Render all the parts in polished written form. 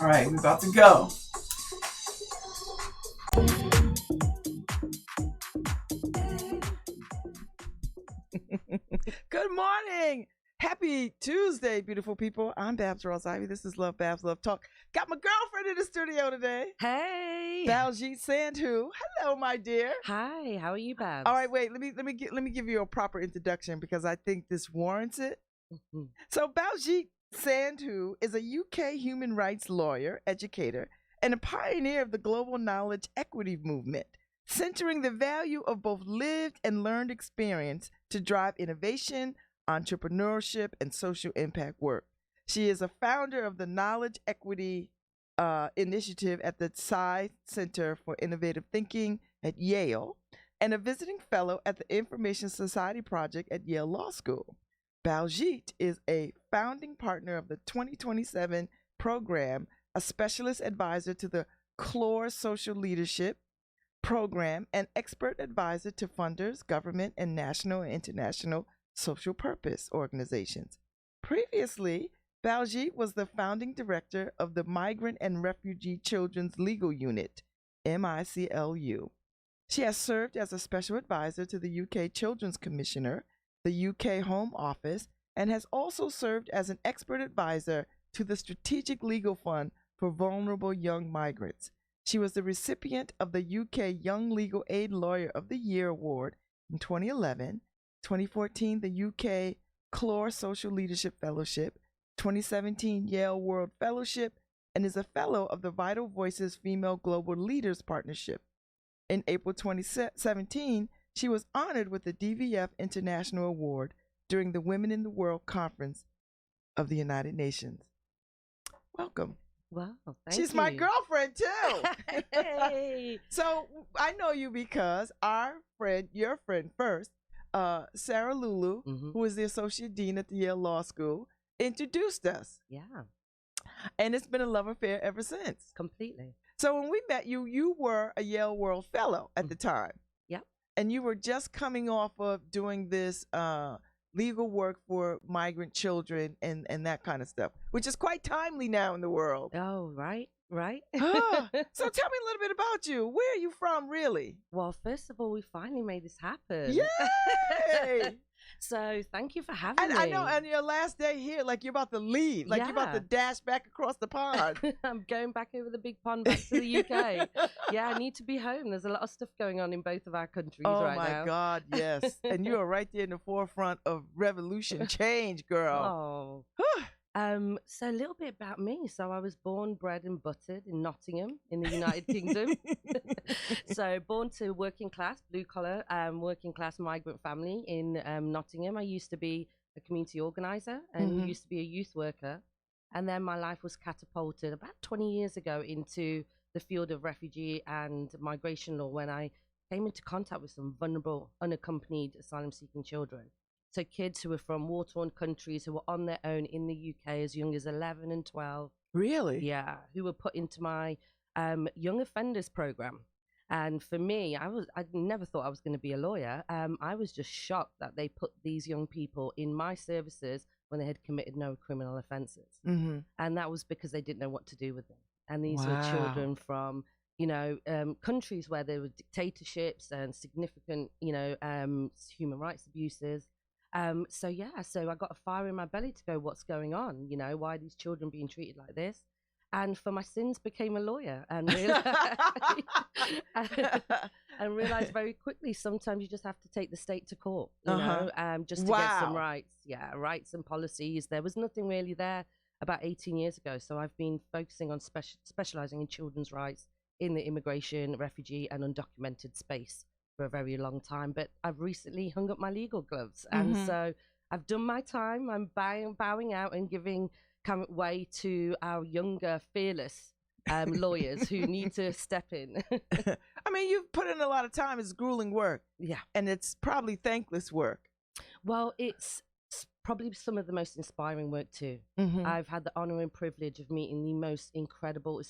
All right, we're about to go. Good morning. Happy Tuesday, beautiful people. I'm Babz Rawls. This is Lovebabz, Lovetalk. Got my girlfriend in the studio today. Hey, Baljeet Sandhu. Hello, my dear. Hi, how are you, Babz? All right, wait. Let me give you a proper introduction because I think this warrants it. Mm-hmm. So Baljeet Sandhu is a UK human rights lawyer, educator, and a pioneer of the global knowledge equity movement, centering the value of both lived and learned experience to drive innovation, entrepreneurship, and social impact work. She is a founder of the Knowledge Equity Initiative at the Tsai Center for Innovative Thinking at Yale, and a visiting fellow at the Information Society Project at Yale Law School. Baljeet is a founding partner of the 2027 program, a specialist advisor to the CLOR Social Leadership Program, and expert advisor to funders, government, and national and international social purpose organizations. Previously, Baljeet was the founding director of the Migrant and Refugee Children's Legal Unit, MICLU. She has served as a special advisor to the UK Children's Commissioner, the UK Home Office, and has also served as an expert advisor to the Strategic Legal Fund for Vulnerable Young Migrants. She was the recipient of the UK Young Legal Aid Lawyer of the Year Award in 2011, 2014 the UK CLOR Social Leadership Fellowship, 2017 Yale World Fellowship, and is a fellow of the Vital Voices Female Global Leaders Partnership. In April 2017, she was honored with the DVF International Award during the Women in the World Conference of the United Nations. Welcome. Wow, thank She's you. my girlfriend too. Hey. So I know you because our friend, your friend first, Sarah Lulu, who is the Associate Dean at the Yale Law School, introduced us. Yeah. And it's been a love affair ever since. Completely. So when we met you, you were a Yale World Fellow at the time. Yep. And you were just coming off of doing this legal work for migrant children and that kind of stuff, which is quite timely now in the world. Oh, right. So tell me a little bit about you. Where are you from, really? Well, first of all, we finally made this happen. Yay! So thank you for having me. I know, and your last day here, like you're about to leave, like you're about to dash back across the pond. I'm going back over the big pond back to the UK. Yeah, I need to be home. There's a lot of stuff going on in both of our countries right now. Oh my God, yes. And you are right there in the forefront of revolution change, girl. So a little bit about me. So I was born, bred and buttered in Nottingham in the United Kingdom. So born to working class, blue collar, working class migrant family in Nottingham. I used to be a community organizer and used to be a youth worker. And then my life was catapulted about 20 years ago into the field of refugee and migration law when I came into contact with some vulnerable, unaccompanied asylum-seeking children. So kids who were from war-torn countries who were on their own in the UK as young as 11 and 12. Really? Yeah, who were put into my young offenders program. And for me, I never thought I was going to be a lawyer. I was just shocked that they put these young people in my services when they had committed no criminal offenses. And that was because they didn't know what to do with them. And these were children from, countries where there were dictatorships and significant, human rights abuses. So I got a fire in my belly to go, what's going on? Why are these children being treated like this? And for my sins, became a lawyer and realized very quickly sometimes you just have to take the state to court, just to get some rights. Yeah, rights and policies. There was nothing really there about 18 years ago. So I've been focusing on specializing in children's rights in the immigration, refugee, and undocumented space for a very long time. But I've recently hung up my legal gloves. And so I've done my time. I'm bowing out and giving way to our younger, fearless lawyers who need to step in. I mean, you've put in a lot of time. It's grueling work. Yeah. And it's probably thankless work. Well, it's probably some of the most inspiring work too. I've had the honor and privilege of meeting the most incredible,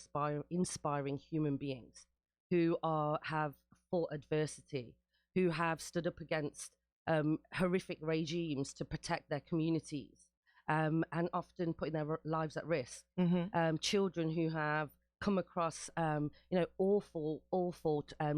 inspiring human beings who have fought adversity, who have stood up against horrific regimes to protect their communities, and often putting their lives at risk. Mm-hmm. Children who have come across, awful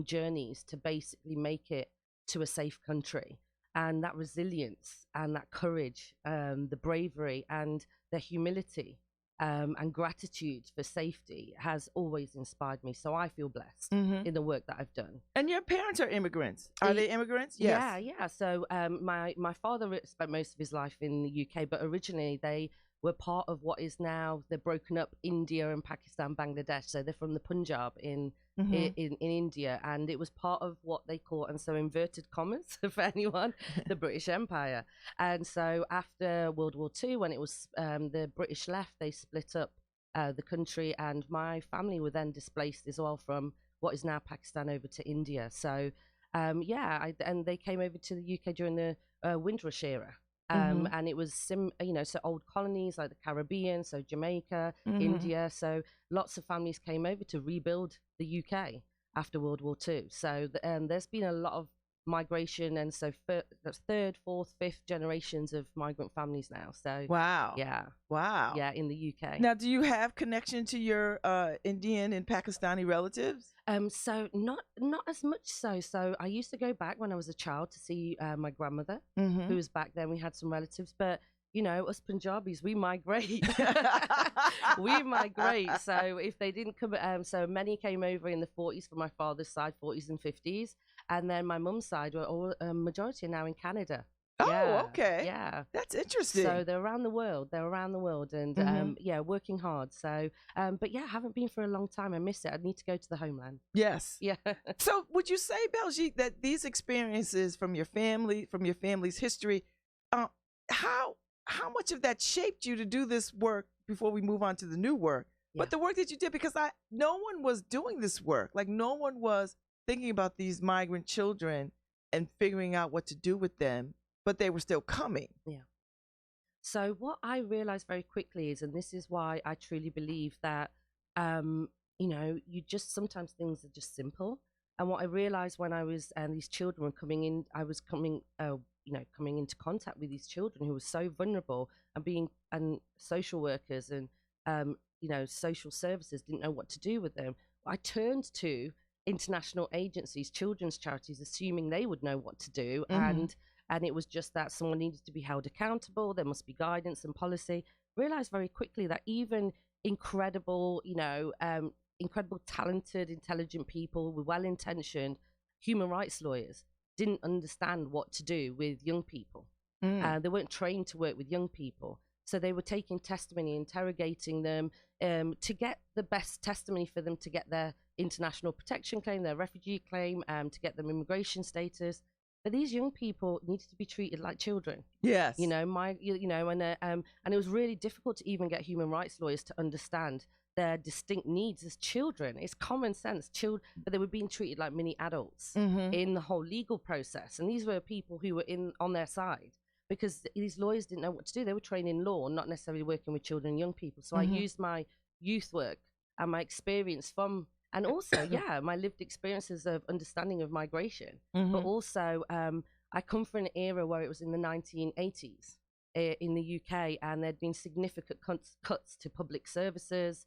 journeys to basically make it to a safe country. And that resilience and that courage, the bravery and the humility, and gratitude for safety has always inspired me. So I feel blessed Mm-hmm. in the work that I've done. And your parents are immigrants. Are they immigrants? Yes. Yeah. So my father spent most of his life in the UK, but originally they were part of what is now the broken up India and Pakistan, Bangladesh. So they're from the Punjab in India, and it was part of what they call, and so inverted commas for anyone, the British Empire. And so after World War II, when it was the British left, they split up the country, and my family were then displaced as well from what is now Pakistan over to India. So and they came over to the UK during the Windrush era. And it was so old colonies like the Caribbean, so Jamaica, India. So lots of families came over to rebuild the UK after World War II. So there's been a lot of migration, and so that's third, fourth, fifth generations of migrant families now. So wow. Yeah, in the UK. Now, do you have connection to your Indian and Pakistani relatives? So not as much so. So I used to go back when I was a child to see my grandmother, who was back then. We had some relatives, but us Punjabis, we migrate. We migrate. So if they didn't come, so many came over in the 40s from my father's side, 40s and 50s, and then my mum's side were all majority are now in Canada. Oh, okay. Yeah. That's interesting. So they're around the world. And working hard. So, but yeah, I haven't been for a long time. I miss it. I need to go to the homeland. Yes. Yeah. So would you say, Baljeet, that these experiences from your family's history, how much of that shaped you to do this work before we move on to the new work? Yeah. But the work that you did, because no one was doing this work. Like no one was thinking about these migrant children and figuring out what to do with them. But they were still coming. Yeah. So what I realized very quickly is, and this is why I truly believe that, you just, sometimes things are just simple. And what I realized when I was, and these children were coming in, I was coming into contact with these children who were so vulnerable, and social workers and, social services didn't know what to do with them. I turned to international agencies, children's charities, assuming they would know what to do. And it was just that someone needed to be held accountable. There must be guidance and policy. Realized very quickly that even incredible, talented, intelligent people with well-intentioned human rights lawyers didn't understand what to do with young people. They weren't trained to work with young people. So they were taking testimony, interrogating them to get the best testimony for them to get their international protection claim, their refugee claim, to get them immigration status. But these young people needed to be treated like children. Yes. And it was really difficult to even get human rights lawyers to understand their distinct needs as children. It's common sense, but they were being treated like mini adults in the whole legal process. And these were people who were on their side, because these lawyers didn't know what to do. They were trained in law, not necessarily working with children and young people. So I used my youth work and my experience from, and also, my lived experiences of understanding of migration. But also, I come from an era where it was in the 1980s in the UK, and there'd been significant cuts to public services.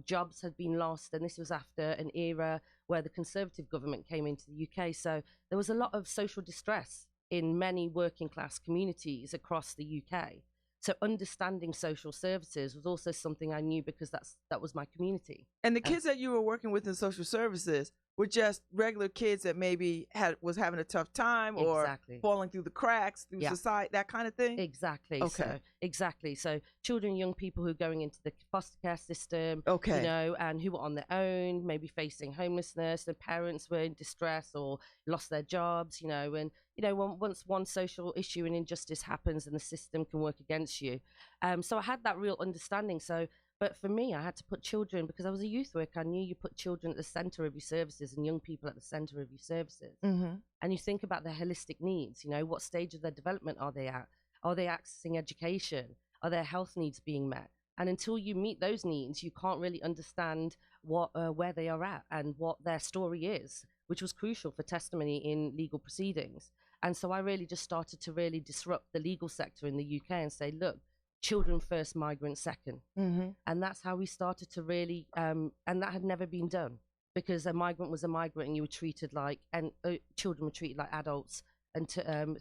Jobs had been lost, and this was after an era where the Conservative government came into the UK. So there was a lot of social distress in many working class communities across the UK. So understanding social services was also something I knew, because that was my community. And the kids that you were working with in social services were just regular kids that maybe was having a tough time or falling through the cracks through society, that kind of thing? Exactly. Okay. So children, young people who are going into the foster care system, and who were on their own, maybe facing homelessness, their parents were in distress or lost their jobs, and once one social issue and injustice happens, and the system can work against you. So I had that real understanding. But for me, I had to put children, because I was a youth worker, I knew you put children at the center of your services and young people at the center of your services. And you think about their holistic needs, what stage of their development are they at? Are they accessing education? Are their health needs being met? And until you meet those needs, you can't really understand where they are at and what their story is, which was crucial for testimony in legal proceedings. And so I really just started to really disrupt the legal sector in the UK and say, look, children first, migrants second. Mm-hmm. And that's how we started to really, and that had never been done, because a migrant was a migrant and you were treated like, and children were treated like adults, and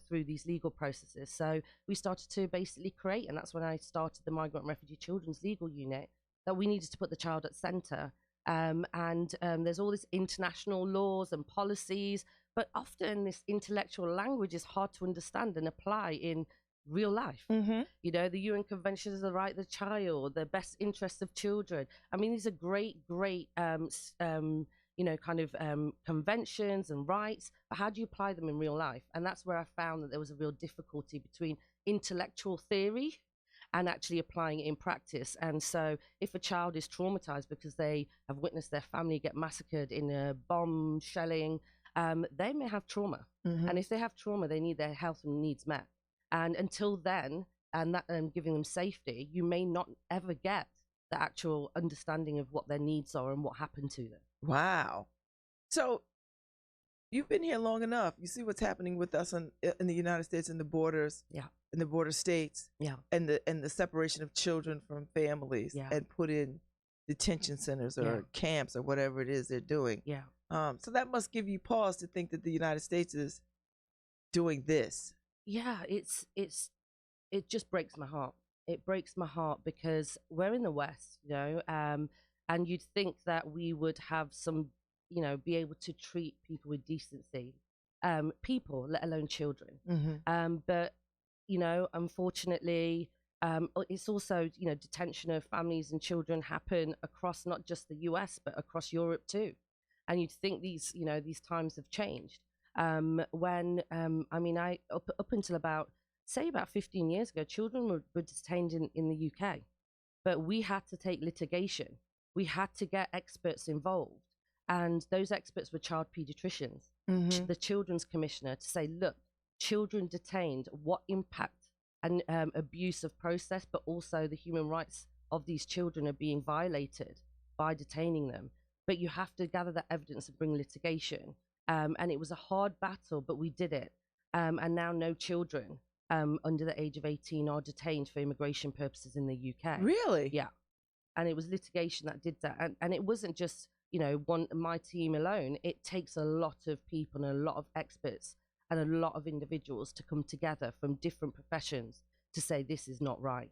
through these legal processes. So we started to basically create, and that's when I started the Migrant and Refugee Children's Legal Unit, that we needed to put the child at centre. There's all these international laws and policies, but often this intellectual language is hard to understand and apply in real life. Mm-hmm. You know, the UN Convention of the Right of the Child, the best interests of children. I mean, these are great, conventions and rights, but how do you apply them in real life? And that's where I found that there was a real difficulty between intellectual theory and actually applying it in practice. And so if a child is traumatized because they have witnessed their family get massacred in a bomb shelling, they may have trauma. Mm-hmm. And if they have trauma, they need their health and needs met. And until then, and that giving them safety, you may not ever get the actual understanding of what their needs are and what happened to them. Wow. So you've been here long enough. You see what's happening with us in the United States, in the borders, in the border states, and the separation of children from families, and put in detention centers or camps or whatever it is they're doing. So that must give you pause to think that the United States is doing this. Yeah, it just breaks my heart. It breaks my heart because we're in the West, you know, and you'd think that we would have some, you know, be able to treat people with decency, people, let alone children. Mm-hmm. But, you know, unfortunately, it's also, you know, detention of families and children happen across not just the US, but across Europe too. And you'd think these, you know, these times have changed. I mean, up until about 15 years ago, children were detained in the UK, but we had to take litigation. We had to get experts involved, and those experts were child pediatricians, Mm-hmm. the children's commissioner, to say, look, children detained, what impact and abuse of process, but also the human rights of these children are being violated by detaining them. But you have to gather that evidence and bring litigation. And it was a hard battle, but we did it. And now no children under the age of 18 are detained for immigration purposes in the UK. Really? Yeah. And it was litigation that did that. And it wasn't just, you know, my team alone. It takes a lot of people and a lot of experts and a lot of individuals to come together from different professions to say this is not right,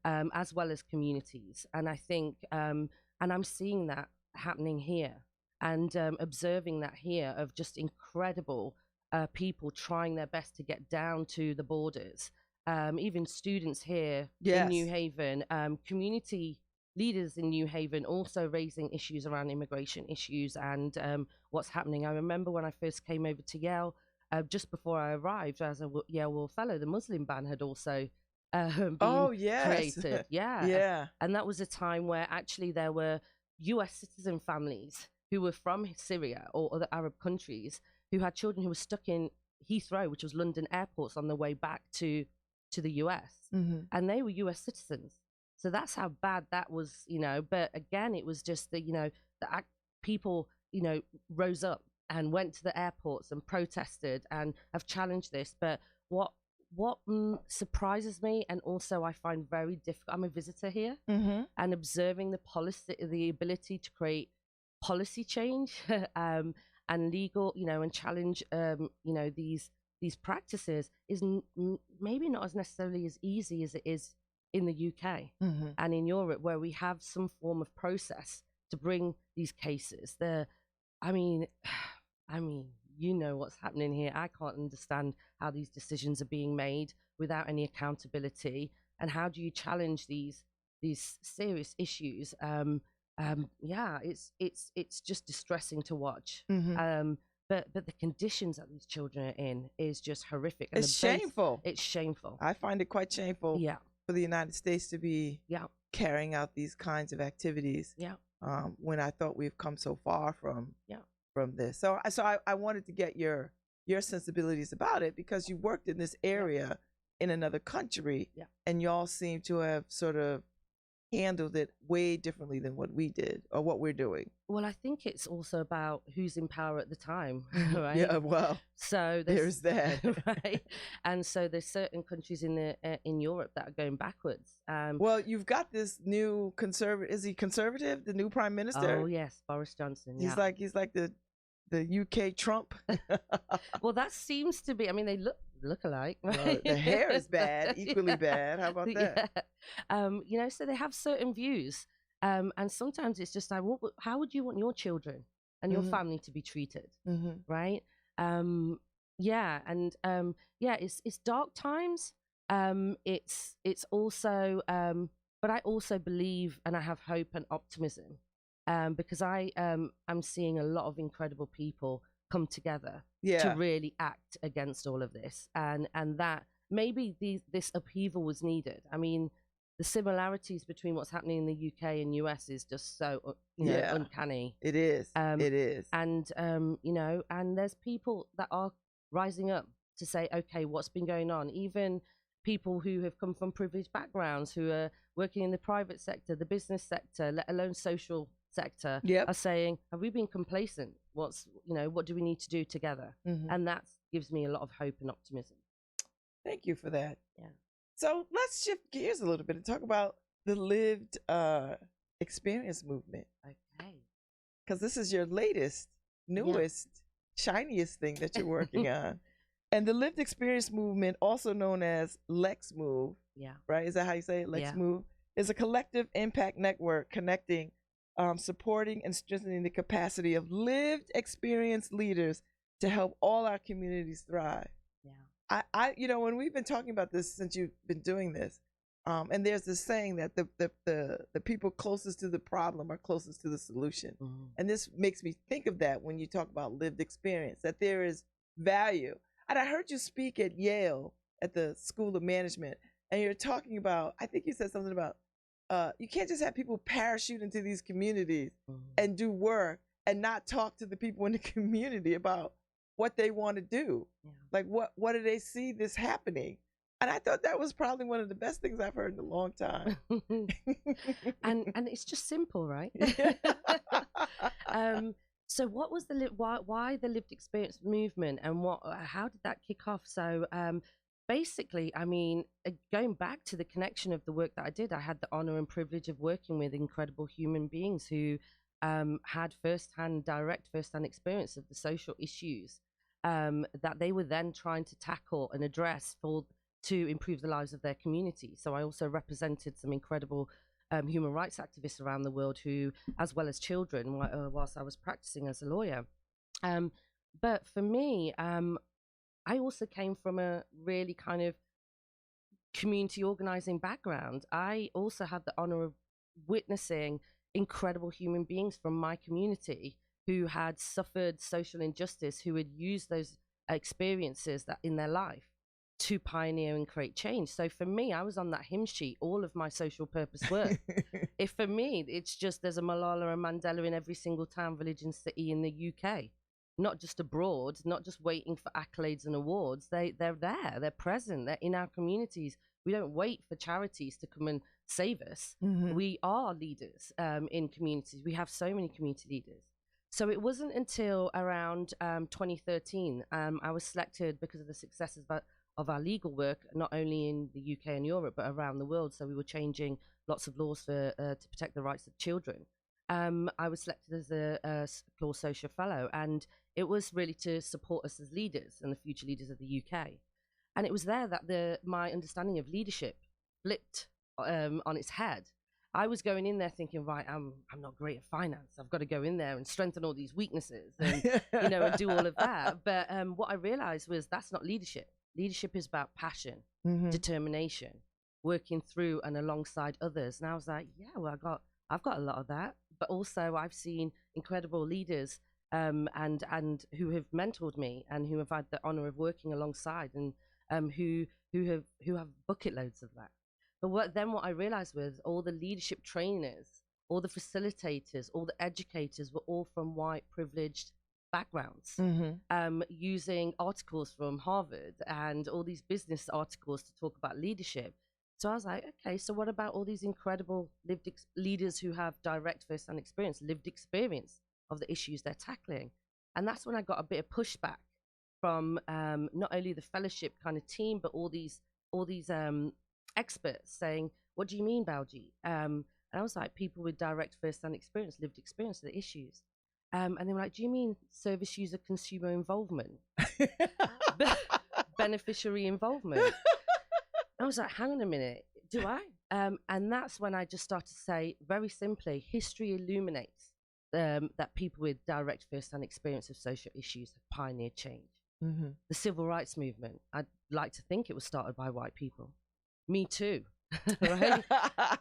as well as communities. And I think, and I'm seeing that happening here. And observing that here of just incredible people trying their best to get down to the borders, even students here in New Haven, community leaders in New Haven also raising issues around immigration issues and what's happening. I remember when I first came over to Yale, just before I arrived as a Yale Fellow, the Muslim ban had also been created. And that was a time where actually there were US citizen families who were from Syria or other Arab countries who had children who were stuck in Heathrow, which was London airports, on their way back to the US. And they were US citizens. So that's how bad that was, you know. But again, it was just that, you know, people, you know, rose up and went to the airports and protested and have challenged this. But what surprises me, and also I find very difficult, I'm a visitor here, and observing the policy, the ability to create policy change and legal, you know, and challenge, you know, these practices is maybe not as necessarily as easy as it is in the UK and in Europe, where we have some form of process to bring these cases. I mean, you know what's happening here. I can't understand how these decisions are being made without any accountability. And how do you challenge these serious issues? It's just distressing to watch. But the conditions that these children are in is just horrific. And it's shameful. It's shameful. I find it quite shameful for the United States to be carrying out these kinds of activities when I thought we've come so far from this. So I wanted to get your sensibilities about it, because you worked in this area in another country, and y'all seem to have sort of handled it way differently than what we did or what we're doing. Well, I think it's also about who's in power at the time, right? Yeah, well, So there's that. right, and so there's certain countries in Europe that are going backwards. Well, you've got this new conservative. Is he conservative? The new prime minister? Oh yes, Boris Johnson. He's Yeah. he's like the UK Trump. Well, that seems to be. I mean, they look alike, right? The hair is bad, equally bad. How about that? Yeah. You know, so they have certain views, and sometimes it's just like, how would you want your children and your family to be treated, right? Yeah, and yeah, it's dark times. It's also, but I also believe, and I have hope and optimism, because I am seeing a lot of incredible people come together to really act against all of this, and that maybe this upheaval was needed. I mean, the similarities between what's happening in the UK and US is just so uncanny. It is. It is. And you know, and there's people that are rising up to say, okay, what's been going on? Even people who have come from privileged backgrounds, who are working in the private sector, the business sector, let alone social sector, are saying, have we been complacent? What do we need to do together? And that gives me a lot of hope and optimism. Thank you for that. Yeah. So let's shift gears a little bit and talk about the lived experience movement. Okay. Because this is your latest, newest, shiniest thing that you're working on. And the lived experience movement, also known as Lex Move, right? Is that how you say it? Lex Move is a collective impact network connecting, supporting, and strengthening the capacity of lived experience leaders to help all our communities thrive. Yeah. I when we've been talking about this since you've been doing this, and there's this saying that the people closest to the problem are closest to the solution. And this makes me think of that when you talk about lived experience, that there is value. And I heard you speak at Yale at the School of Management, and you're talking about, I think you said something about, you can't just have people parachute into these communities and do work and not talk to the people in the community about what they want to do. Like, what do they see this happening? And I thought that was probably one of the best things I've heard in a long time. and it's just simple, right? So what was why the lived experience movement, and how did that kick off? So basically, I mean, going back to the connection of the work that I did, I had the honor and privilege of working with incredible human beings who had direct firsthand experience of the social issues that they were then trying to tackle and address to improve the lives of their community. So I also represented some incredible human rights activists around the world who, as well as children, whilst I was practicing as a lawyer. But for me, I also came from a really kind of community organizing background. I also had the honor of witnessing incredible human beings from my community who had suffered social injustice, who had used those experiences that in their life to pioneer and create change. So for me, I was on that hymn sheet, all of my social purpose work. If for me, it's just there's a Malala and Mandela in every single town, village and city in the UK, not just abroad, not just waiting for accolades and awards. They're there, they're present, they're in our communities. We don't wait for charities to come and save us. We are leaders in communities. We have so many community leaders. So it wasn't until around 2013 I was selected because of the successes of our legal work, not only in the UK and Europe, but around the world. So we were changing lots of laws to protect the rights of children. I was selected as a Clause Social Fellow, and it was really to support us as leaders and the future leaders of the UK. And it was there that my understanding of leadership flipped on its head. I was going in there thinking, right, I'm not great at finance. I've got to go in there and strengthen all these weaknesses and, and do all of that. But what I realized was that's not leadership. Leadership is about passion, determination, working through and alongside others. And I was like, yeah, well, I've got a lot of that. But also I've seen incredible leaders and who have mentored me and who have had the honor of working alongside and who have bucket loads of that. But what I realized was all the leadership trainers, all the facilitators, all the educators were all from white privileged backgrounds, using articles from Harvard and all these business articles to talk about leadership. So I was like, okay, so what about all these incredible leaders who have direct first-hand experience, lived experience of the issues they're tackling? And that's when I got a bit of pushback from not only the fellowship kind of team, but all these experts saying, what do you mean, Baljeet? And I was like, people with direct first-hand experience, lived experience of the issues. And they were like, do you mean service user consumer involvement? Beneficiary involvement? I was like, hang on a minute, do I? And that's when I just started to say, very simply, history illuminates that people with direct first-hand experience of social issues have pioneered change. Mm-hmm. The civil rights movement, I'd like to think it was started by white people. Me too, right?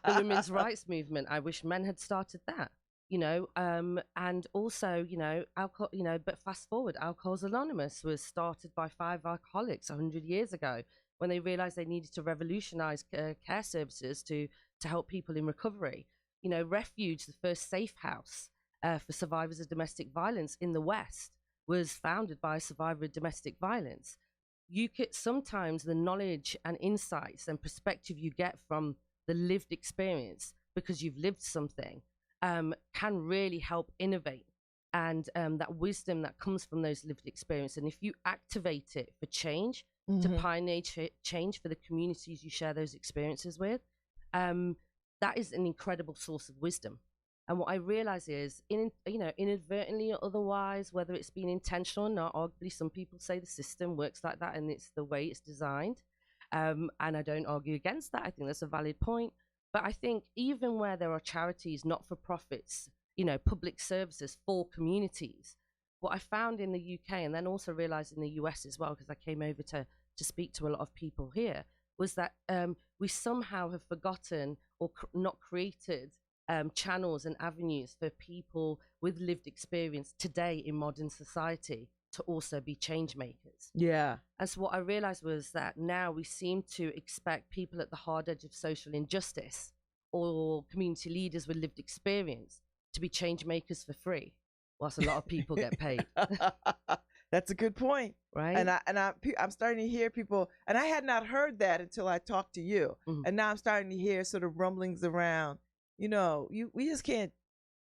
The women's rights movement, I wish men had started that, you know, and also, you know, alcohol, you know, but fast forward, Alcohol's Anonymous was started by 5 alcoholics 100 years ago when they realized they needed to revolutionize care services to help people in recovery. You know, Refuge, the first safe house for survivors of domestic violence in the West, was founded by a survivor of domestic violence. You could sometimes the knowledge and insights and perspective you get from the lived experience because you've lived something can really help innovate, and that wisdom that comes from those lived experience. And if you activate it for change, to pioneer change for the communities you share those experiences with, that is an incredible source of wisdom. And what I realize is, inadvertently or otherwise, whether it's been intentional or not, arguably some people say the system works like that and it's the way it's designed. And I don't argue against that. I think that's a valid point. But I think even where there are charities, not-for-profits, you know, public services for communities, what I found in the UK, and then also realized in the US as well, because I came over to speak to a lot of people here, was that we somehow have forgotten or not created channels and avenues for people with lived experience today in modern society to also be change makers. Yeah. And so what I realized was that now we seem to expect people at the hard edge of social injustice or community leaders with lived experience to be change makers for free, whilst a lot of people get paid. That's a good point. Right. And I'm starting to hear people, and I had not heard that until I talked to you. Mhm. And now I'm starting to hear sort of rumblings around, you know, we just can't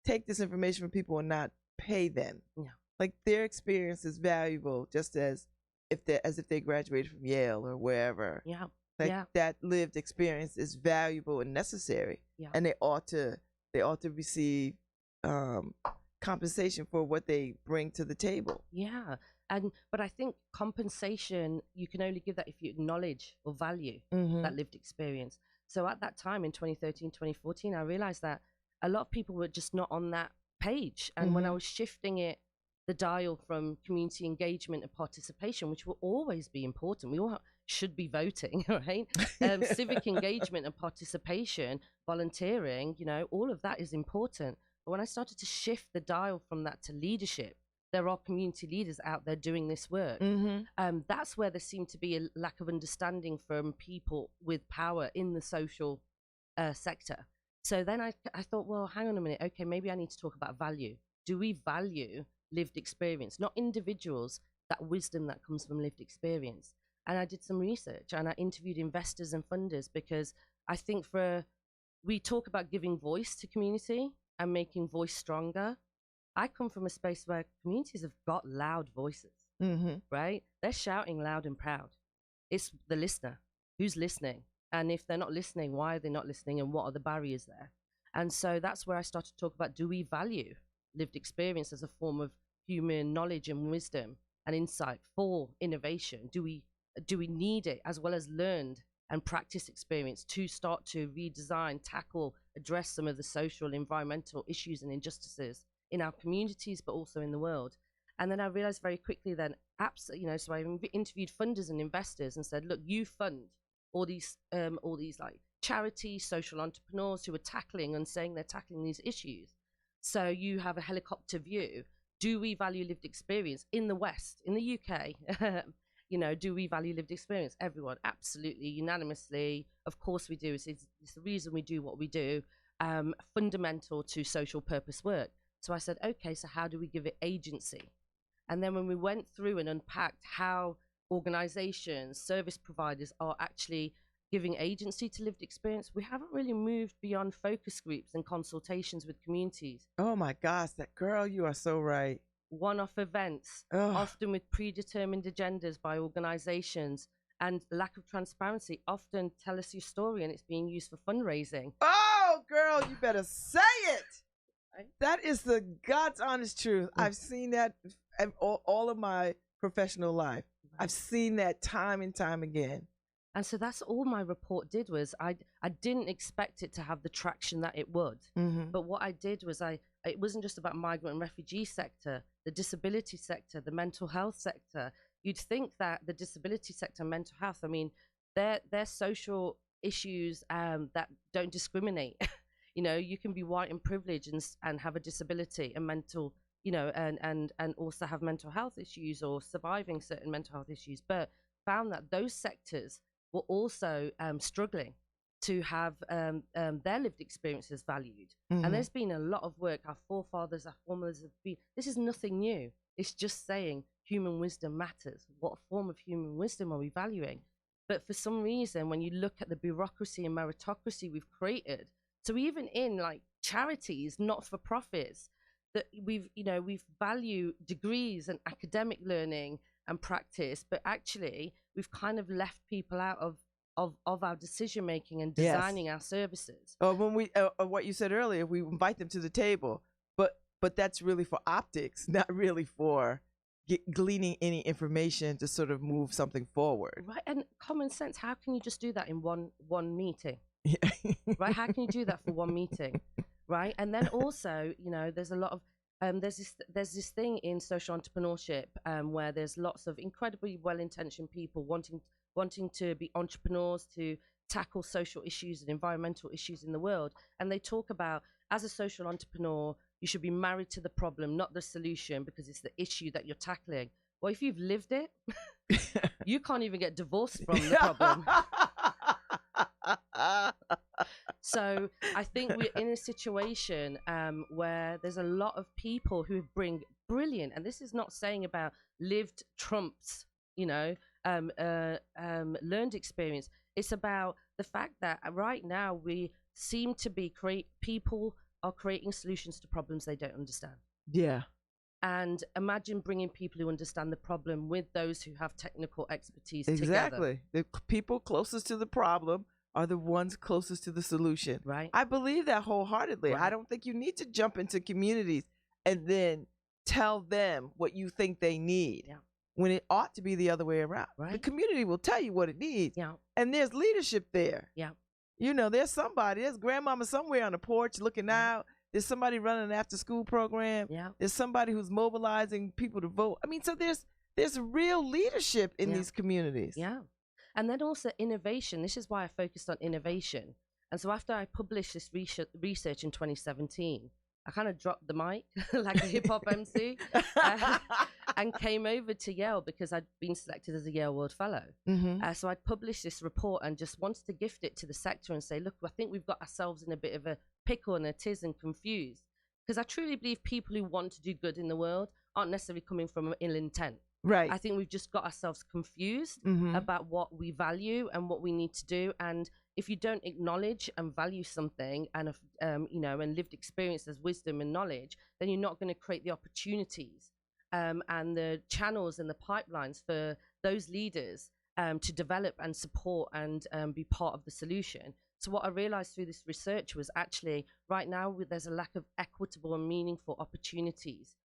take this information from people and not pay them. Yeah. Like their experience is valuable, just as if they graduated from Yale or wherever. Yeah. Like Yeah. that lived experience is valuable and necessary. Yeah. And they ought to receive compensation for what they bring to the table. Yeah. But I think compensation, you can only give that if you acknowledge or value that lived experience. So at that time in 2013, 2014, I realized that a lot of people were just not on that page. And when I was shifting the dial from community engagement and participation, which will always be important, we all should be voting, right? Civic engagement and participation, volunteering, you know, all of that is important. But when I started to shift the dial from that to leadership, there are community leaders out there doing this work. That's where there seemed to be a lack of understanding from people with power in the social sector. So then I thought, well, hang on a minute. Okay, maybe I need to talk about value. Do we value lived experience, not individuals, that wisdom that comes from lived experience? And I did some research and I interviewed investors and funders, because I think we talk about giving voice to community and making voice stronger. I come from a space where communities have got loud voices, right? They're shouting loud and proud. It's the listener. Who's listening? And if they're not listening, why are they not listening? And what are the barriers there? And so that's where I started to talk about, do we value lived experience as a form of human knowledge and wisdom and insight for innovation? Do we need it as well as learned and practice experience to start to redesign, tackle, address some of the social, environmental issues and injustices in our communities, but also in the world? And then I realized very quickly then, absolutely, you know, so I interviewed funders and investors and said, look, you fund all these like charities, social entrepreneurs who are tackling and saying they're tackling these issues. So you have a helicopter view. Do we value lived experience in the West, in the UK? You know, do we value lived experience? Everyone, absolutely, unanimously. Of course we do. It's the reason we do what we do, fundamental to social purpose work. So I said, okay, so how do we give it agency? And then when we went through and unpacked how organizations, service providers are actually giving agency to lived experience. We haven't really moved beyond focus groups and consultations with communities. Oh my gosh, that girl, you are so right. One-off events, Ugh. often with predetermined agendas by organizations, and lack of transparency. Often tell us your story and it's being used for fundraising. Oh, girl, you better say it. Right? That is the God's honest truth. I've seen that all of my professional life. I've seen that time and time again. And so that's all my report did. Was I didn't expect it to have the traction that it would. But what I did was it wasn't just about migrant and refugee sector, the disability sector, the mental health sector. You'd think that the disability sector and mental health, I mean, they're social issues that don't discriminate. You know, you can be white and privileged and have a disability and mental, you know, and also have mental health issues or surviving certain mental health issues, but found that those sectors were also struggling to have their lived experiences valued. And there's been a lot of work. Our forefathers, our foremothers have been, this is nothing new. It's just saying human wisdom matters. What form of human wisdom are we valuing? But for some reason, when you look at the bureaucracy and meritocracy we've created, so even in like charities, not-for-profits, that we've value degrees and academic learning and practice, but actually we've kind of left people out of our decision making and designing our services. When we what you said earlier, we invite them to the table, but that's really for optics, not really for gleaning any information to sort of move something forward. Right, and common sense. How can you just do that in one meeting? Yeah. Right, how can you do that for one meeting? Right, and then also, you know, there's a lot of there's this thing in social entrepreneurship where there's lots of incredibly well-intentioned people wanting to be entrepreneurs, to tackle social issues and environmental issues in the world. And they talk about, as a social entrepreneur, you should be married to the problem, not the solution, because it's the issue that you're tackling. Well, if you've lived it, you can't even get divorced from the problem. So I think we're in a situation where there's a lot of people who bring brilliant, and this is not saying about lived trumps, you know, learned experience. It's about the fact that right now we seem to be people are creating solutions to problems they don't understand. Yeah. And imagine bringing people who understand the problem with those who have technical expertise Exactly. together. The people closest to the problem are the ones closest to the solution. Right. I believe that wholeheartedly. Right. I don't think you need to jump into communities and then tell them what you think they need. Yeah. When it ought to be the other way around. Right. The community will tell you what it needs. Yeah. And there's leadership there. Yeah. You know, there's grandmama somewhere on the porch looking out. There's somebody running an after school program. Yeah. There's somebody who's mobilizing people to vote. I mean, so there's real leadership in these communities. Yeah. And then also innovation. This is why I focused on innovation. And so after I published this research in 2017, I kind of dropped the mic like a hip hop MC and came over to Yale because I'd been selected as a Yale World Fellow. So I'd published this report and just wanted to gift it to the sector and say, look, I think we've got ourselves in a bit of a pickle and a tiz and confused. Because I truly believe people who want to do good in the world aren't necessarily coming from an ill intent. Right. I think we've just got ourselves confused about what we value and what we need to do. And if you don't acknowledge and value something and, you know, and lived experience as wisdom and knowledge, then you're not going to create the opportunities and the channels and the pipelines for those leaders to develop and support and be part of the solution. So what I realized through this research was actually right now there's a lack of equitable and meaningful opportunities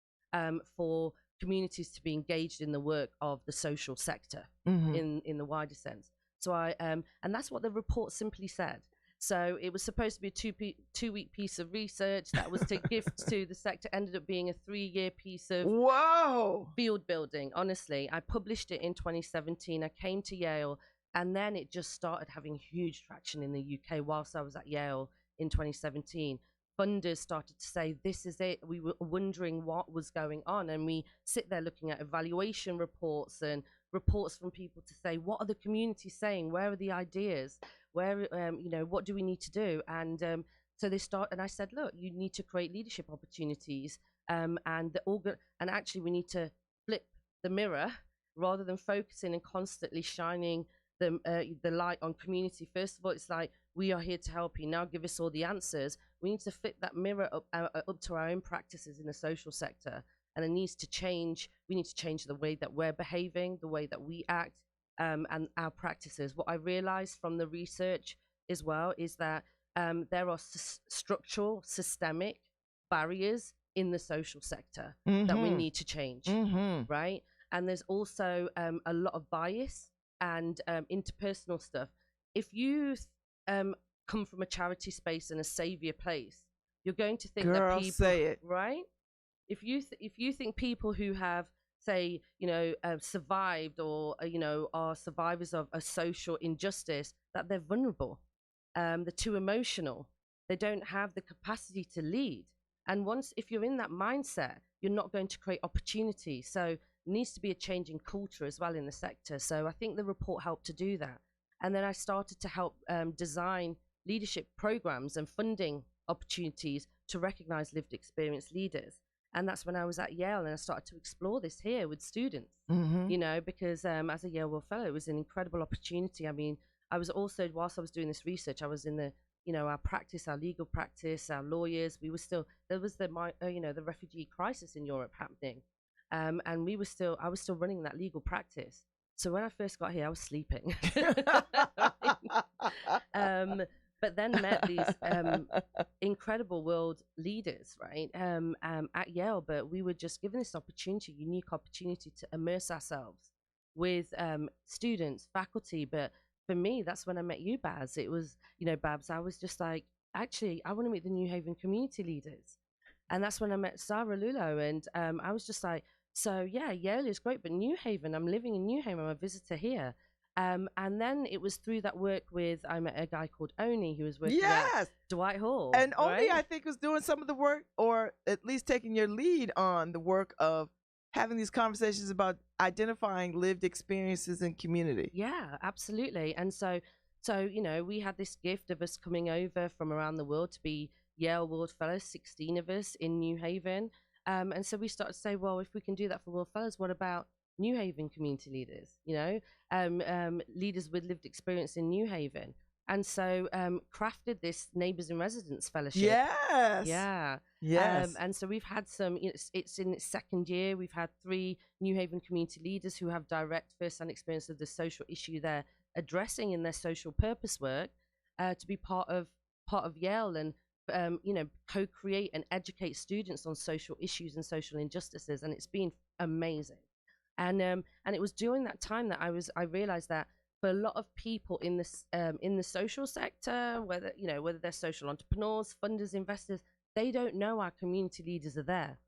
for communities to be engaged in the work of the social sector in the wider sense. So and that's what the report simply said. So it was supposed to be a two-week piece of research that was to gift to the sector, ended up being a 3-year piece of field building. Honestly, I published it in 2017. I came to Yale, and then it just started having huge traction in the UK whilst I was at Yale in 2017. Funders started to say, this is it. We were wondering what was going on. And we sit there looking at evaluation reports and reports from people to say, what are the communities saying? Where are the ideas? Where, you know, what do we need to do? And so they start, and I said, look, you need to create leadership opportunities. And actually we need to flip the mirror rather than focusing and constantly shining the light on community. First of all, it's like, we are here to help you. Now give us all the answers. We need to fit that mirror up to our own practices in the social sector. And it needs to change. We need to change the way that we're behaving, the way that we act, and our practices. What I realized from the research as well is that there are structural, systemic barriers in the social sector that we need to change, right? And there's also a lot of bias and interpersonal stuff. If you come from a charity space and a savior place, you're going to think that people, say it. right? If you think people who have, say, survived, or are survivors of a social injustice, that they're vulnerable, they're too emotional, they don't have the capacity to lead. And if you're in that mindset, you're not going to create opportunity. So there needs to be a change in culture as well in the sector. So I think the report helped to do that. And then I started to help design leadership programs and funding opportunities to recognize lived experience leaders. And that's when I was at Yale, and I started to explore this here with students, because as a Yale World Fellow, it was an incredible opportunity. I mean, I was also, whilst I was doing this research, I was in the, our practice, our legal practice, our lawyers. We were still, there was the refugee crisis in Europe happening. And I was still running that legal practice. So when I first got here, I was sleeping. But then met these incredible world leaders, right, at Yale. But we were just given this opportunity, unique opportunity, to immerse ourselves with students, faculty. But for me, that's when I met you, Babz. It was, Babz, I was just like, actually, I want to meet the New Haven community leaders. And that's when I met Sarah Lulo. And I was just like, so yeah, Yale is great, but New Haven, I'm living in New Haven, I'm a visitor here. And then it was through that work I met a guy called Oni, who was working at Dwight Hall. And Oni, I think, was doing some of the work, or at least taking your lead on the work of having these conversations about identifying lived experiences in community. Yeah, absolutely. And so we had this gift of us coming over from around the world to be Yale World Fellows, 16 of us in New Haven. And so we started to say, well, if we can do that for World Fellows, what about New Haven community leaders, leaders with lived experience in New Haven? And so crafted this Neighbours in Residence Fellowship. Yes. Yeah. Yes. And so we've had some, it's in its second year. We've had 3 New Haven community leaders who have direct first-hand experience of the social issue they're addressing in their social purpose work, to be part of Yale and co-create and educate students on social issues and social injustices. And it's been amazing. And it was during that time that I realized that for a lot of people in the social sector, whether they're social entrepreneurs, funders, investors, they don't know our community leaders are there.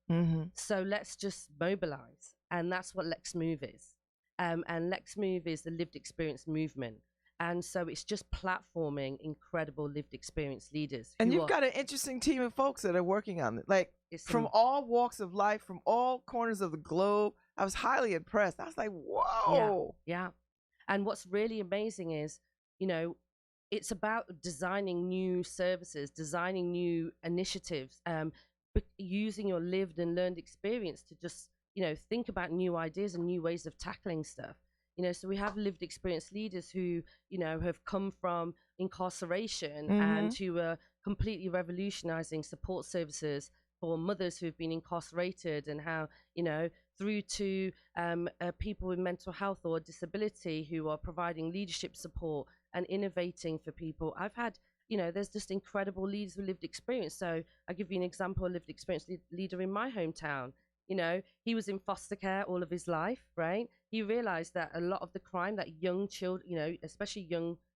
So let's just mobilize. And that's what Let's Move is. And Let's Move is the lived experience movement. And so it's just platforming incredible lived experience leaders. And you've got an interesting team of folks that are working on it, like from all walks of life, from all corners of the globe. I was highly impressed. I was like, whoa. Yeah. And what's really amazing is, it's about designing new services, designing new initiatives, using your lived and learned experience to just, think about new ideas and new ways of tackling stuff. So we have lived experience leaders who, have come from incarceration and who are completely revolutionizing support services for mothers who have been incarcerated, and how, through to people with mental health or disability who are providing leadership support and innovating for people. I've had, there's just incredible leaders with lived experience. So I'll give you an example, a lived experience leader in my hometown. He was in foster care all of his life, right? He realized that a lot of the crime that young children, especially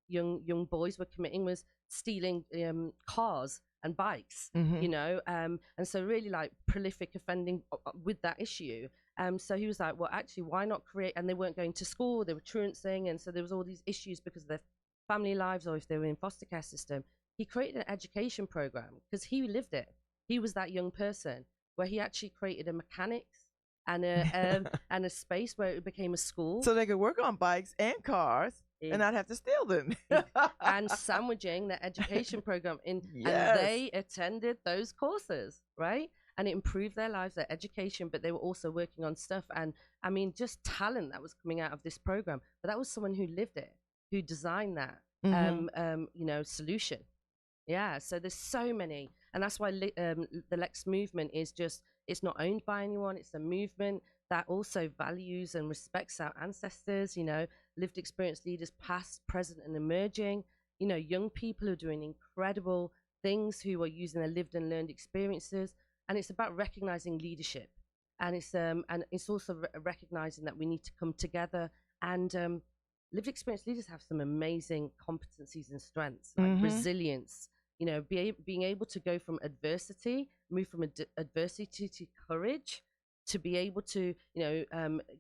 young boys were committing was stealing cars and bikes, and so really like prolific offending with that issue. So he was like, well, actually, why not create? And they weren't going to school, they were truanting, and so there was all these issues because of their family lives, or if they were in foster care system. He created an education program because he lived it. He was that young person, where he actually created a mechanics and a space where it became a school, so they could work on bikes and cars and not have to steal them. And sandwiching the education program in. Yes. And they attended those courses, right? And it improved their lives, their education, but they were also working on stuff. And I mean, just talent that was coming out of this program. But that was someone who lived it. who designed that, solution. Yeah, so there's so many, and that's why the Lex movement is just, it's not owned by anyone. It's a movement that also values and respects our ancestors, lived experience leaders, past, present, and emerging, young people who are doing incredible things, who are using their lived and learned experiences. And it's about recognizing leadership. And it's also recognizing that we need to come together, and lived experience leaders have some amazing competencies and strengths, like resilience, being able to go from adversity, move from adversity to courage, to be able to,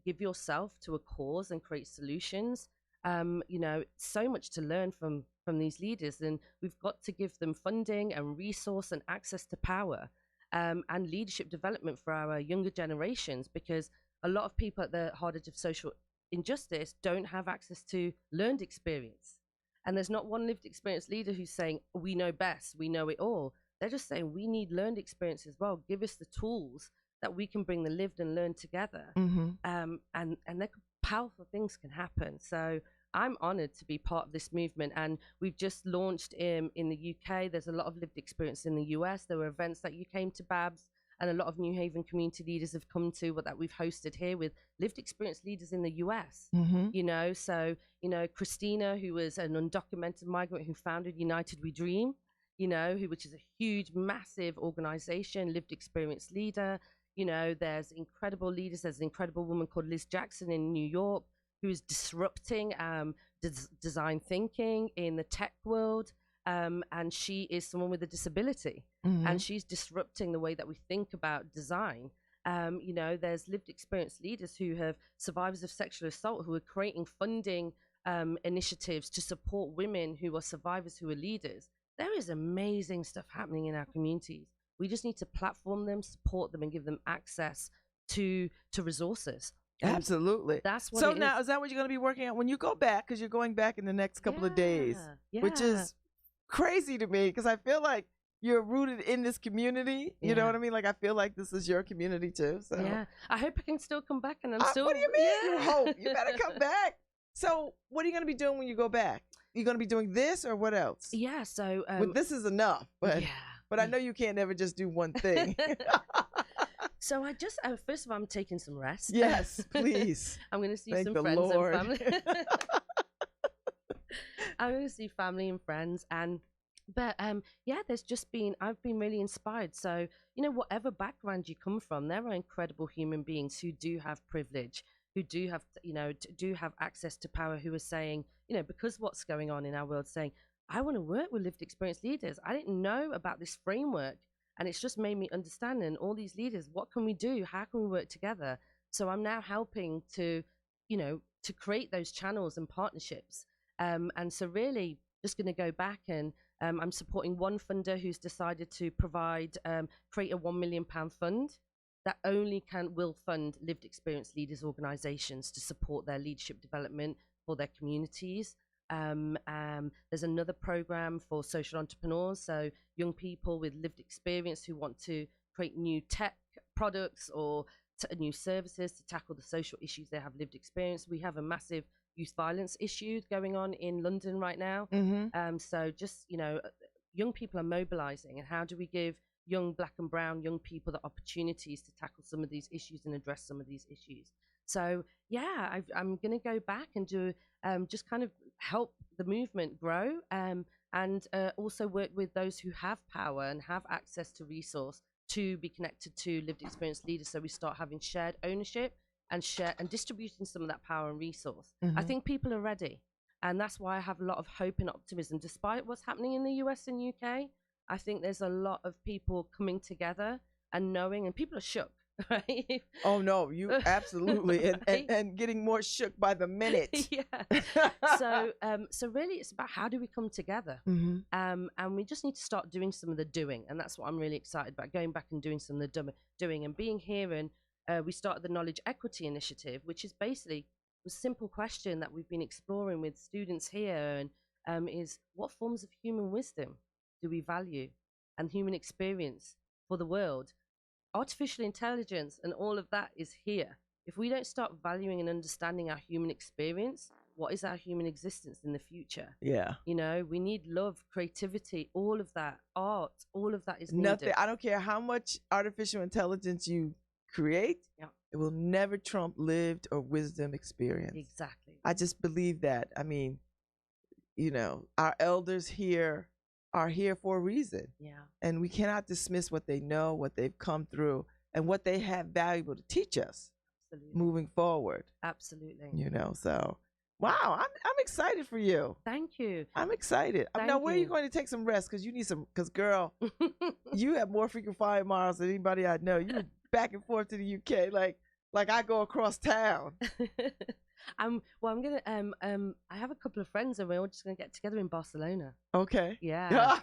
give yourself to a cause and create solutions. So much to learn from these leaders, and we've got to give them funding and resource and access to power, and leadership development for our younger generations, because a lot of people at the heart of social injustice don't have access to learned experience. And there's not one lived experience leader who's saying, we know best, we know it all. They're just saying, we need learned experience as well. Give us the tools that we can bring the lived and learned together. And powerful things can happen. So I'm honored to be part of this movement. And we've just launched in the UK. There's a lot of lived experience in the US. There were events that you came to, Babz, and a lot of New Haven community leaders have come to that we've hosted here with lived experience leaders in the US. So, Christina, who was an undocumented migrant who founded United We Dream, which is a huge, massive organization, lived experience leader. There's incredible leaders. There's an incredible woman called Liz Jackson in New York, who is disrupting design thinking in the tech world. And she is someone with a disability, and she's disrupting the way that we think about design. There's lived experience leaders who have survivors of sexual assault, who are creating funding initiatives to support women who are survivors, who are leaders. There is amazing stuff happening in our communities. We just need to platform them, support them, and give them access to resources. Absolutely. That's what so now is that what you're going to be working on when you go back? Because you're going back in the next couple of days, which is crazy to me, because I feel like you're rooted in this community. You know what I mean? Like, I feel like this is your community too. So yeah, I hope I can still come back, and I'm still. What do you mean? You hope? You better come back. So what are you going to be doing when you go back? You going to be doing this or what else? Yeah. So well, this is enough, but I know you can't ever just do one thing. So I just first of all, I'm taking some rest. Yes, please. I'm going to see Thank some the friends Lord. and family. I'm going to see family and friends, but there's just been, I've been really inspired. So whatever background you come from, there are incredible human beings who do have privilege, who do have do have access to power, who are saying, because what's going on in our world, saying, I want to work with lived experience leaders. I didn't know about this framework, and it's just made me understand. And all these leaders, what can we do? How can we work together? So I'm now helping to create those channels and partnerships. And so really just going to go back, and I'm supporting one funder who's decided to create a £1 million fund that will fund lived experience leaders organizations to support their leadership development for their communities. There's another program for social entrepreneurs, so young people with lived experience who want to create new tech products or new services to tackle the social issues they have lived experience. We have a massive youth violence issue going on in London right now. So just, young people are mobilizing, and how do we give young Black and brown young people the opportunities to tackle some of these issues and address some of these issues? So I'm going to go back and do just kind of help the movement grow, and also work with those who have power and have access to resource to be connected to lived experience leaders, so we start having shared ownership and distributing some of that power and resource. I think people are ready, and that's why I have a lot of hope and optimism. Despite what's happening in the US and UK, I think there's a lot of people coming together and knowing, and people are shook. Right? Oh no, you absolutely, and getting more shook by the minute. So really it's about how do we come together, and we just need to start doing some of the doing, and that's what I'm really excited about, going back and doing some of the doing and being here. And we started the Knowledge Equity Initiative, which is basically a simple question that we've been exploring with students here, and is what forms of human wisdom do we value, and human experience for the world. Artificial intelligence and all of that is here. If we don't start valuing and understanding our human experience, what is our human existence in the future? Yeah. You know, we need love, creativity, all of that, art, all of that is needed. Nothing. I don't care how much artificial intelligence you create. Yeah. It will never trump lived or wisdom experience. Exactly. I just believe that. I mean, you know, our elders here are here for a reason. Yeah. And we cannot dismiss what they know, what they've come through, and what they have valuable to teach us. Absolutely. Moving forward. Absolutely. You know, so wow, I'm excited for you. Thank you. I'm excited. Now, where are you going to take some rest? Because you need some. Because girl, you have more frequent flyer miles than anybody I know. You back and forth to the UK like I go across town. Well, I'm gonna I have a couple of friends and we're all just gonna get together in Barcelona. Okay. Yeah.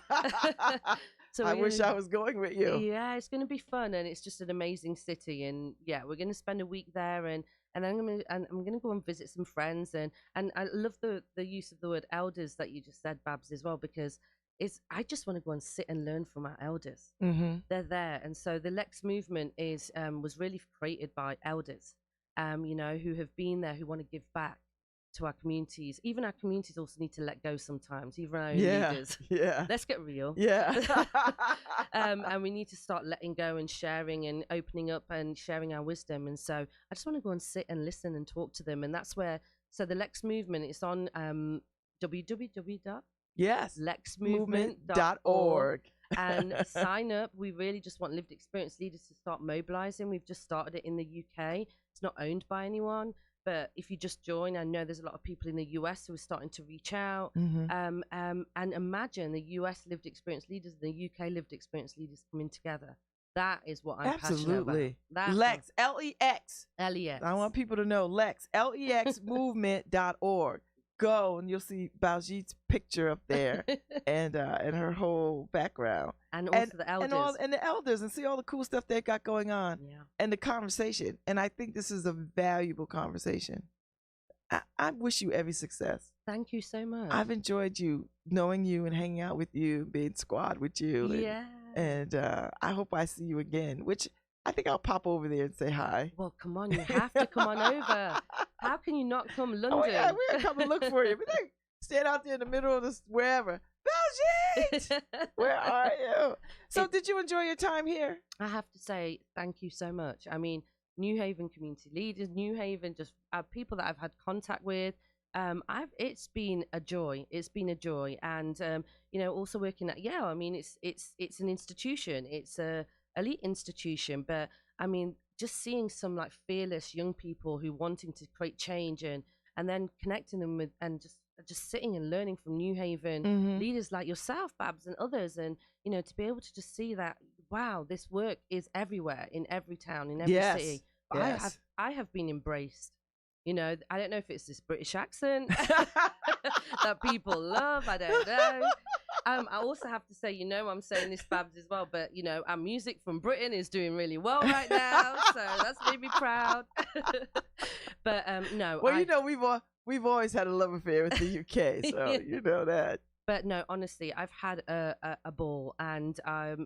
So I wish I was going with you. Yeah, it's gonna be fun and it's just an amazing city, and yeah, we're gonna spend a week there, and I'm gonna go and visit some friends, and I love the use of the word elders that you just said, Babz, as well, because I just want to go and sit and learn from our elders. Mm-hmm. They're there, and so the Lex movement was really created by elders, you know, who have been there, who want to give back to our communities. Even our communities also need to let go sometimes, even our own leaders. Yeah. Let's get real. Yeah. And we need to start letting go and sharing and opening up and sharing our wisdom. And so I just want to go and sit and listen and talk to them. And that's where, so the Lex movement is on www.lexmovement.org. And sign up. We really just want lived experience leaders to start mobilizing. We've just started it in the UK. It's not owned by anyone, but if you just join, I know there's a lot of people in the US who are starting to reach out. Mm-hmm. And imagine the US lived experience leaders and the UK lived experience leaders coming together. That is what I'm passionate about. That's Lex, Lex. Lex. I want people to know Lex, lexmovement.org. Go and you'll see Baljeet's picture up there and her whole background. And also the elders. And the elders, and see all the cool stuff they got going on. Yeah. And the conversation. And I think this is a valuable conversation. I wish you every success. Thank you so much. I've enjoyed knowing you and hanging out with you, being squad with you. Yeah. And I hope I see you again, which I think I'll pop over there and say hi. Well, come on, you have to come on over. How can you not come, London? Oh, yeah, we're going to come and look for you. We're like, stand out there in the middle of this, wherever. Baljeet! Where are you? So did you enjoy your time here? I have to say thank you so much. I mean, New Haven community leaders, New Haven, just people that I've had contact with. It's been a joy. It's been a joy. And, you know, also working at Yale, I mean, it's an institution. It's a elite institution, but I mean, just seeing some like fearless young people who wanting to create change and then connecting them with, and just sitting and learning from New Haven leaders like yourself, Babz, and others, and you know, to be able to just see that, wow, this work is everywhere, in every town, in every city. But I have been embraced. You know, I don't know if it's this British accent that people love. I don't know. I also have to say, you know, I'm saying this, Babz, as well, but you know, our music from Britain is doing really well right now, so that's made me proud. But no. Well, you know, we've always had a love affair with the UK, so you know that. But no, honestly, I've had a ball, and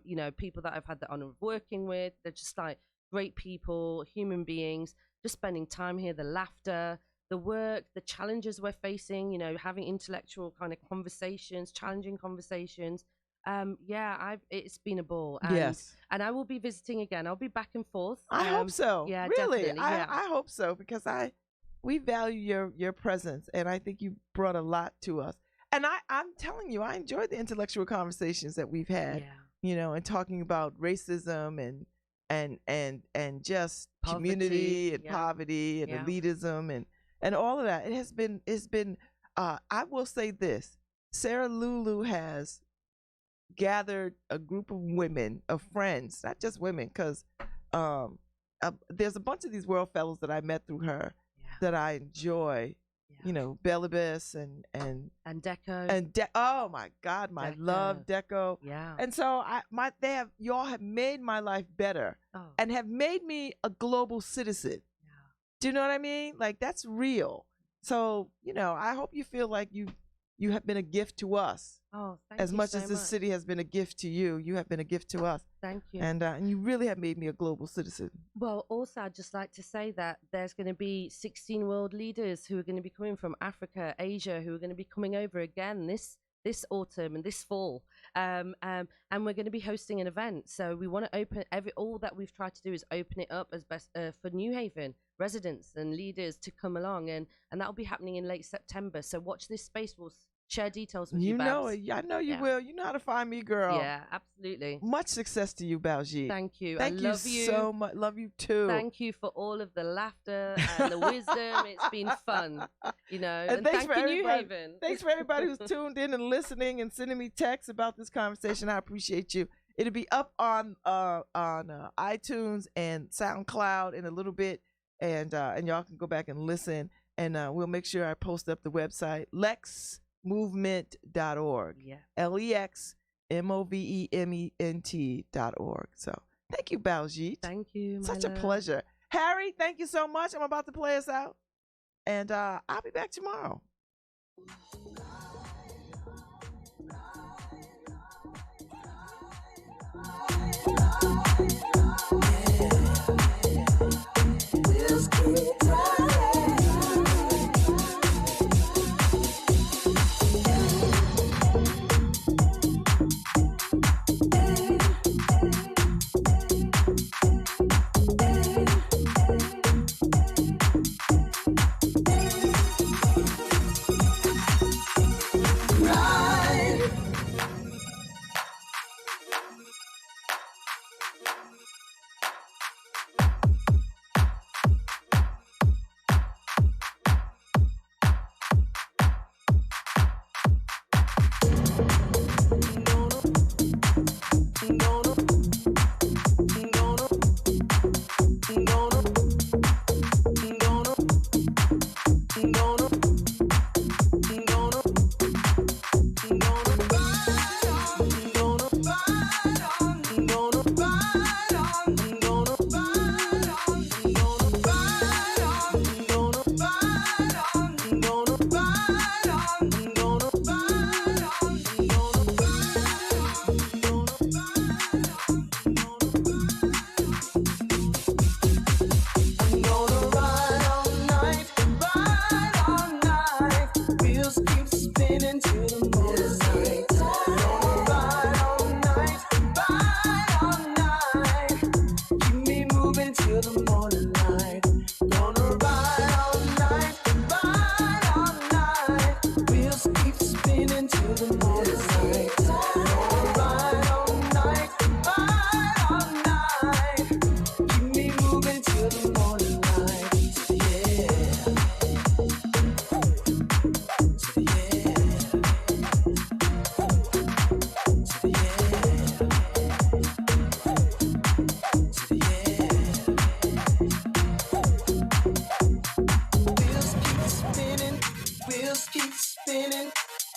you know, people that I've had the honor of working with, they're just like great people, human beings. Just spending time here, the laughter, the work, the challenges we're facing, you know, having intellectual kind of conversations, challenging conversations. It's been a ball. And, and I will be visiting again. I'll be back and forth. I hope so. Yeah, really. definitely. I hope so, because we value your presence, and I think you brought a lot to us. And I'm telling you, I enjoyed the intellectual conversations that we've had, you know, and talking about racism and just poverty, community and poverty and elitism and all of that. It's been I will say this, Sarah Lulu has gathered a group of women, of friends, not just women, because there's a bunch of these world fellows that I met through her that I enjoy. You know, Baljeet and Deco oh my God, my Deco. love Deco. Yeah. And so y'all have made my life better and have made me a global citizen. Yeah. Do you know what I mean? Like, that's real. So, you know, I hope you feel like you have been a gift to us. Oh, thank as you much so as this much. city has been a gift to you. You have been a gift to us. Thank you. And you really have made me a global citizen. Well, also, I'd just like to say that there's going to be 16 world leaders who are going to be coming from Africa, Asia, who are going to be coming over again this autumn and this fall. And we're going to be hosting an event. So we want to open all that we've tried to do is open it up as best for New Haven residents and leaders to come along. And that'll be happening in late September. So watch this space. We'll share details with you, You know Babz. it. I know you will. You know how to find me, girl. Yeah, absolutely. Much success to you, Baljeet. Thank you. Thank I love you so much. Love you too. Thank you for all of the laughter and the wisdom. It's been fun, you know. And thanks thank for you, New Haven. Thanks for everybody who's tuned in and listening and sending me texts about this conversation. I appreciate you. It'll be up on iTunes and SoundCloud in a little bit, and y'all can go back and listen. And we'll make sure I post up the website lexmovement.org. Yeah. LEXMOVEMENT.org. So thank you, Baljeet. Thank you. Such a pleasure. Harry, thank you so much. I'm about to play us out. And I'll be back tomorrow.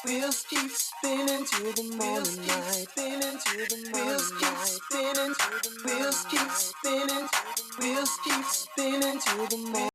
Wheels keep spinning to the morning light. Wheels keep spinning. Wheels keep spinning. Wheels keep spinning to the morning.